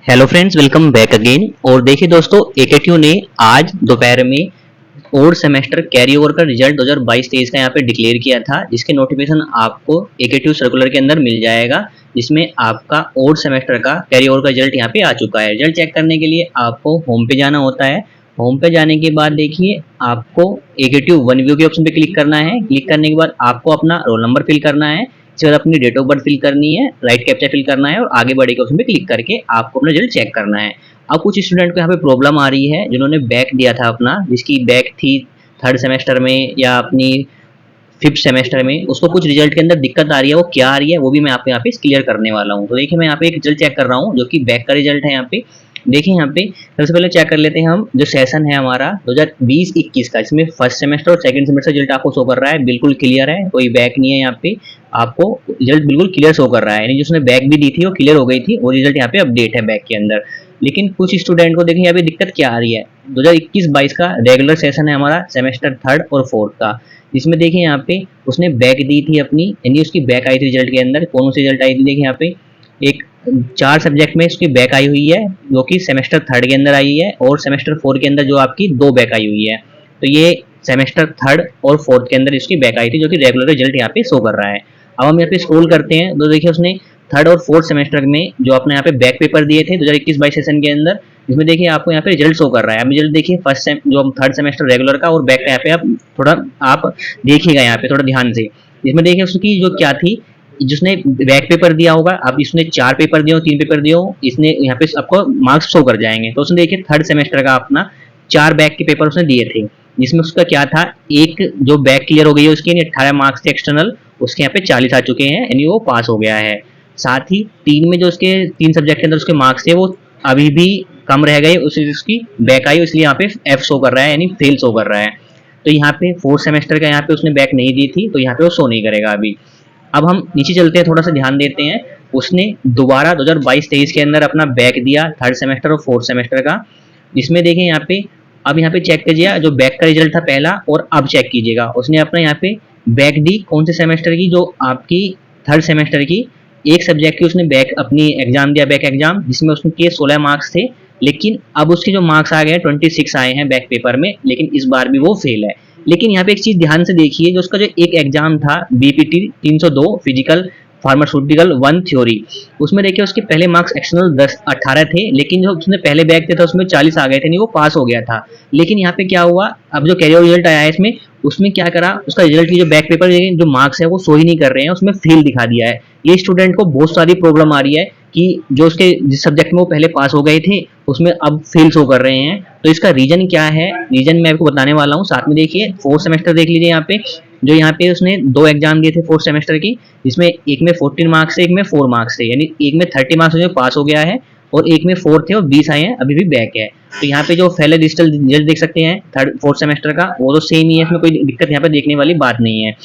Hello friends, welcome back again. और देखिए दोस्तों, एकेटीयू ने आज दोपहर में और सेमेस्टर कैरी ओवर का रिजल्ट 2022-23 का यहाँ पे डिक्लेयर किया था, जिसके नोटिफिकेशन आपको एकेटीयू सर्कुलर के अंदर मिल जाएगा, जिसमें आपका और सेमेस्टर का कैरी ओवर का रिजल्ट यहाँ पे आ चुका है। रिजल्ट चेक करने के लिए आपको होम पे जाना होता है। होम पे जाने के बाद देखिए आपको एकेटीयू वन व्यू के ऑप्शन पे क्लिक करना है। क्लिक करने के बाद आपको अपना रोल नंबर फिल करना है, इसके बाद अपनी डेट ऑफ बर्थ फिल करनी है, राइट कैप्चा फिल करना है और आगे बढ़े के ऑप्शन पे क्लिक करके आपको अपना रिजल्ट चेक करना है। अब कुछ स्टूडेंट को यहाँ पे प्रॉब्लम आ रही है जिन्होंने बैक दिया था अपना, जिसकी बैक थी थर्ड सेमेस्टर में या अपनी फिफ्थ सेमेस्टर में, उसको कुछ रिजल्ट के अंदर दिक्कत आ रही है। वो क्या आ रही है वो भी मैं आपको यहाँ पे क्लियर करने वाला हूँ। तो देखिए मैं यहाँ पे एक रिजल्ट चेक कर रहा हूँ जो कि बैक का रिजल्ट है। यहाँ पे देखिए, यहाँ पे सबसे पहले चेक कर लेते हैं हम जो सेशन है हमारा 2020-21 का। इसमें फर्स्ट सेमेस्टर और सेकंड सेमेस्टर रिजल्ट आपको शो कर रहा है, बिल्कुल क्लियर है, कोई बैक नहीं है। यहाँ पे आपको रिजल्ट बिल्कुल क्लियर शो कर रहा है, यानी जिसने बैक भी दी थी वो क्लियर हो गई थी, वो रिजल्ट यहाँ पे अपडेट है बैक के अंदर। लेकिन कुछ स्टूडेंट को देखिए यहाँ पे दिक्कत क्या आ रही है। 2021-22 का रेगुलर सेशन है हमारा सेमेस्टर थर्ड और फोर्थ का, जिसमें देखिए यहाँ पे उसने बैक दी थी अपनी, यानी उसकी बैक आई थी रिजल्ट के अंदर। कौन सी रिजल्ट आई थी देखिए यहाँ पे, एक 4 सब्जेक्ट में उसकी बैक आई हुई है जो कि सेमेस्टर थर्ड के अंदर आई है, और सेमेस्टर फोर्थ के अंदर जो आपकी 2 बैक आई हुई है। तो ये सेमेस्टर थर्ड और फोर्थ के अंदर इसकी बैक आई थी, जो कि रेगुलर रिजल्ट यहाँ पे शो कर रहा है। अब हम यहाँ पे स्क्रॉल करते हैं तो देखिए उसने थर्ड और फोर्थ सेमेस्टर में जो अपने यहाँ पे बैक पेपर दिए थे 2021-22 सेशन के अंदर, जिसमें देखिए आपको यहाँ पे रिजल्ट शो कर रहा है। अब रिजल्ट देखिए फर्स्ट सेम जो थर्ड सेमेस्टर रेगुलर का और बैक का, यहाँ पे आप थोड़ा आप देखिएगा यहाँ पे थोड़ा ध्यान से। इसमें देखिए उसकी जो क्या थी, जिसने बैक पेपर दिया होगा, अब इसने 4 पेपर दिए हो, 3 पेपर दिए हो, इसने यहाँ पे आपको मार्क्स शो कर जाएंगे। तो उसने देखिए थर्ड सेमेस्टर का अपना 4 बैक के पेपर उसने दिए थे, जिसमें उसका क्या था, एक जो बैक क्लियर हो गई है उसकी 18 मार्क्स थे एक्सटर्नल, उसके यहाँ पे 40 आ चुके हैं, यानी वो पास हो गया है। साथ ही 3 में जो उसके 3 सब्जेक्ट के अंदर उसके मार्क्स थे वो अभी भी कम रह गए, उसकी बैक आई, इसलिए यहाँ पे एफ शो कर रहा है, यानी फेल शो कर रहा है। तो यहाँ पे फोर्थ सेमेस्टर का यहाँ पे उसने बैक नहीं दी थी, तो यहाँ पे वो शो नहीं करेगा अभी। अब हम नीचे चलते हैं, थोड़ा सा ध्यान देते हैं। उसने दोबारा 2022-23 के अंदर अपना बैक दिया थर्ड सेमेस्टर और फोर्थ सेमेस्टर का, जिसमें देखें यहाँ पे, अब यहाँ पे चेक कीजिए जो बैक का रिजल्ट था पहला, और अब चेक कीजिएगा उसने अपना यहाँ पे बैक दी कौन से सेमेस्टर की, जो आपकी थर्ड सेमेस्टर की। एक सब्जेक्ट की उसने बैक अपनी एग्जाम दिया, बैक एग्जाम, जिसमें उसके 16 मार्क्स थे, लेकिन अब उसके जो मार्क्स आ गए 26 आए हैं बैक पेपर में, लेकिन इस बार भी वो फेल है। लेकिन यहाँ पे एक चीज ध्यान से देखिए, जो उसका जो एक एग्जाम था बीपीटी 302 फिजिकल फार्मास्यूटिकल 1 थ्योरी, उसमें देखिए उसके पहले मार्क्स एक्सटर्नल 18 थे, लेकिन जो उसने पहले बैक दिया था उसमें 40 आ गए थे, नहीं वो पास हो गया था। लेकिन यहाँ पे क्या हुआ, अब जो कैरियर रिजल्ट आया है इसमें, उसमें क्या करा, उसका रिजल्ट की जो बैक पेपर जो मार्क्स है वो सो ही नहीं कर रहे हैं, उसमें फेल दिखा दिया है। ये स्टूडेंट को बहुत सारी प्रॉब्लम आ रही है कि जो उसके जिस सब्जेक्ट में वो पहले पास हो गए थे उसमें अब फेल शो कर रहे हैं। तो इसका रीजन क्या है, रीजन मैं आपको बताने वाला हूँ। साथ में देखिए फोर्थ सेमेस्टर देख लीजिए यहाँ पे, जो यहाँ पे उसने 2 एग्जाम दिए थे फोर्थ सेमेस्टर की, जिसमें एक में 14 मार्क्स थे, एक में 4 मार्क्स थे, यानी एक में 30 मार्क्स में पास हो गया है और एक में 4 थे और 20 आए हैं, अभी भी बैक है। तो यहाँ पे जो फेल डिजिटल रिजल्ट देख सकते हैं थर्ड फोर्थ सेमेस्टर का, वो तो सेम ही है, इसमें कोई दिक्कत यहाँ पे देखने वाली बात नहीं है।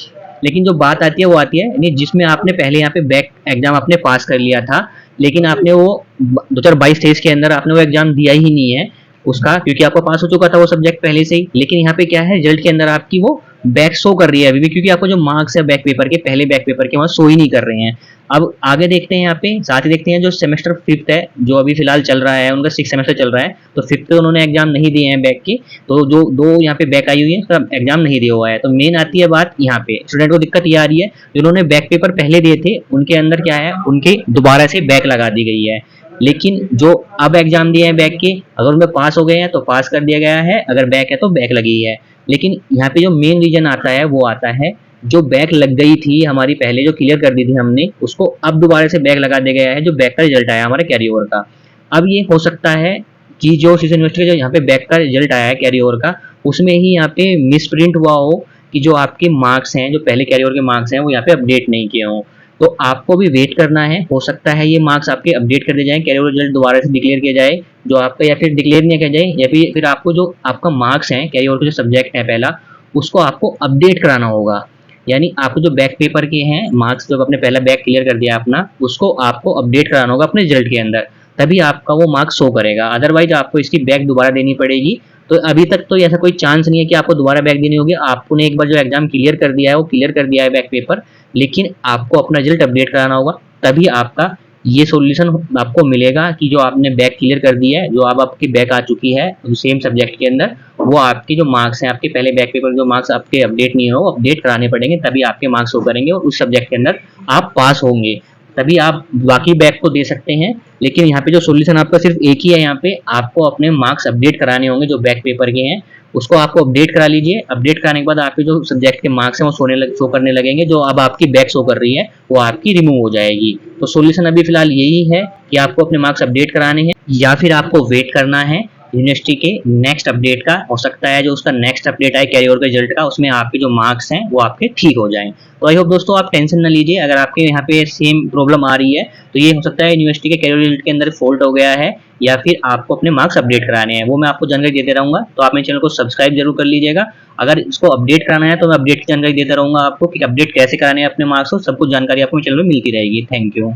लेकिन जो बात आती है वो आती है, यानी जिसमें आपने पहले यहाँ पे बैक एग्जाम आपने पास कर लिया था, लेकिन आपने वो 2022-23 के अंदर आपने वो एग्जाम दिया ही नहीं है उसका, क्योंकि आपको पास हो चुका था वो सब्जेक्ट पहले से ही। लेकिन यहाँ पे क्या है, रिजल्ट के अंदर आपकी वो बैक शो कर रही है अभी भी, क्योंकि आपको जो मार्क्स है बैक पेपर के, पहले बैक पेपर के, वहाँ शो ही नहीं कर रहे हैं। अब आगे देखते हैं, यहाँ पे साथ ही देखते हैं जो सेमेस्टर फिफ्थ है जो अभी फिलहाल चल रहा है, उनका 6 सेमेस्टर चल रहा है, तो फिफ्थ पे उन्होंने एग्जाम नहीं दिए हैं बैक की, तो जो 2 यहाँ पे बैक आई हुई है उसका एग्जाम नहीं दिया हुआ है। तो मेन आती है बात यहाँ पे, स्टूडेंट को दिक्कत ये आ रही है जिन्होंने बैक पेपर पहले दिए थे उनके अंदर क्या है, उनके दोबारा से बैक लगा दी गई है। लेकिन जो अब एग्जाम दिए हैं बैक के, अगर उनमें पास हो गए हैं तो पास कर दिया गया है, अगर बैक है तो बैक लगी है। लेकिन यहाँ पे जो मेन रीजन आता है वो आता है, जो बैक लग गई थी हमारी पहले, जो क्लियर कर दी थी हमने, उसको अब दोबारा से बैक लगा दिया गया है, जो बैक का रिजल्ट आया हमारे कैरी ओवर का। अब ये हो सकता है कि जो सीजन यूनिवर्सिटी का जो यहाँ पे बैक का रिजल्ट आया है कैरी ओवर का, उसमें ही यहाँ पे मिस प्रिंट हुआ हो कि जो आपके मार्क्स हैं, जो पहले कैरी ओवर के मार्क्स हैं, वो यहाँ पे अपडेट नहीं किए हों। तो आपको भी वेट करना है, हो सकता है ये मार्क्स आपके अपडेट कर दिए जाए, कैरी ओवर रिजल्ट दोबारा से डिक्लेयर किया जाए जो आपका, या फिर डिक्लेयर नहीं किया जाए, या फिर आपको जो आपका मार्क्स है कैरी ओवर के जो सब्जेक्ट है पहला, उसको आपको अपडेट कराना होगा। यानी आपको जो बैक पेपर के हैं मार्क्स, जो आपने पहला बैक क्लियर कर दिया अपना, उसको आपको अपडेट कराना होगा अपने रिजल्ट के अंदर, तभी आपका वो मार्क्स शो करेगा। अदरवाइज आपको इसकी बैक दोबारा देनी पड़ेगी। तो अभी तक तो ऐसा कोई चांस नहीं है कि आपको दोबारा बैक देनी होगी। आपने एक बार जो एग्जाम क्लियर कर दिया है वो क्लियर कर दिया है बैक पेपर, लेकिन आपको अपना रिजल्ट अपडेट कराना होगा, तभी आपका ये सॉल्यूशन आपको मिलेगा कि जो आपने बैक क्लियर कर दिया है, जो अब आपकी बैक आ चुकी है सेम सब्जेक्ट के अंदर, वो आपके जो मार्क्स हैं, आपके पहले बैक पेपर जो मार्क्स आपके अपडेट नहीं हो, अपडेट कराने पड़ेंगे, तभी आपके मार्क्स शो करेंगे और उस सब्जेक्ट के अंदर आप पास होंगे, तभी आप बाकी बैक को दे सकते हैं। लेकिन यहाँ पे जो सॉल्यूशन आपका सिर्फ एक ही है, यहाँ पे आपको अपने मार्क्स अपडेट कराने होंगे जो बैक पेपर के हैं, उसको आपको अपडेट करा लीजिए। अपडेट कराने के बाद आपके जो सब्जेक्ट के मार्क्स हैं वो शो करने लगेंगे, जो अब आपकी बैक शो कर रही है वो आपकी रिमूव हो जाएगी। तो सॉल्यूशन अभी फिलहाल यही है कि आपको अपने मार्क्स अपडेट कराने हैं या फिर आपको वेट करना है यूनिवर्सिटी के नेक्स्ट अपडेट का। हो सकता है जो उसका नेक्स्ट अपडेट आए कैरियर के रिजल्ट का, उसमें आपके जो मार्क्स हैं वो आपके ठीक हो जाएं। तो आई होप दोस्तों आप टेंशन ना लीजिए, अगर आपके यहाँ पे सेम प्रॉब्लम आ रही है तो ये हो सकता है यूनिवर्सिटी के कैरियर रिजल्ट के अंदर फॉल्ट हो गया है या फिर आपको अपने मार्क्स अपडेट कराने हैं, वो मैं आपको जानकारी देते रहूंगा। तो आप मेरे चैनल को सब्सक्राइब जरूर कर लीजिएगा। अगर इसको अपडेट कराना है तो मैं अपडेट की जानकारी देता रहूंगा आपको कि अपडेट कैसे कराने हैं अपने मार्क्स को, सब कुछ जानकारी आपको मेरे चैनल में मिलती रहेगी। Thank you.